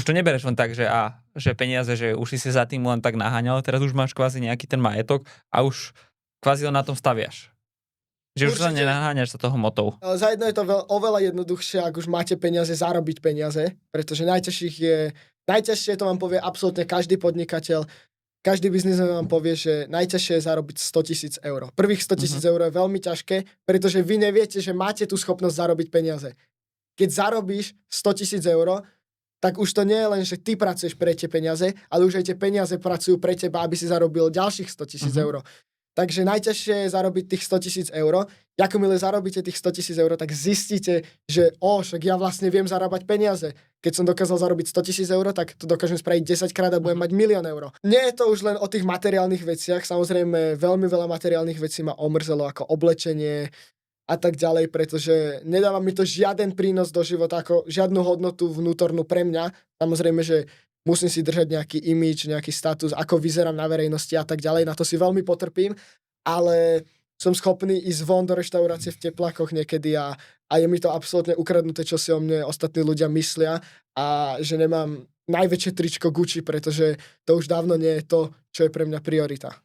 už to nebereš len tak, že peniaze, že už si za tým len tak naháňal, teraz už máš kvázi nejaký ten majetok a už kvázi na tom staviaš. Že už sa nenaháňaš sa toho motou. Ale za jedno je to oveľa jednoduchšie, ak už máte peniaze, zarobiť peniaze, pretože najťažšie to vám povie absolútne každý podnikateľ, každý biznismen vám povie, že najťažšie je zarobiť 100 000 eur. Prvých 100 000 eur je veľmi ťažké, pretože vy neviete, že máte tú schopnosť zarobiť peniaze. Keď zarobíš 100 000 eur, tak už to nie je len, že ty pracuješ pre tie peniaze, ale už aj tie peniaze pracujú pre teba, aby si zarobil ďalších 100 000 eur. Takže najťažšie je zarobiť tých 100 000 eur. Jakmile zarobíte tých 100 000 eur, tak zistíte, že však ja vlastne viem zarábať peniaze. Keď som dokázal zarobiť 100 000 eur, tak to dokážem spraviť 10 krát a budem mať 1 000 000 eur. Nie je to už len o tých materiálnych veciach, samozrejme veľmi veľa materiálnych vecí ma omrzelo, ako oblečenie a tak ďalej, pretože nedáva mi to žiaden prínos do života, ako žiadnu hodnotu vnútornú pre mňa. Samozrejme, že musím si držať nejaký imidž, nejaký status, ako vyzerám na verejnosti a tak ďalej, na to si veľmi potrpím, ale som schopný ísť von do reštaurácie v teplákoch niekedy a je mi to absolútne ukradnuté, čo si o mne ostatní ľudia myslia a že nemám najväčšie tričko Gucci, pretože to už dávno nie je to, čo je pre mňa priorita.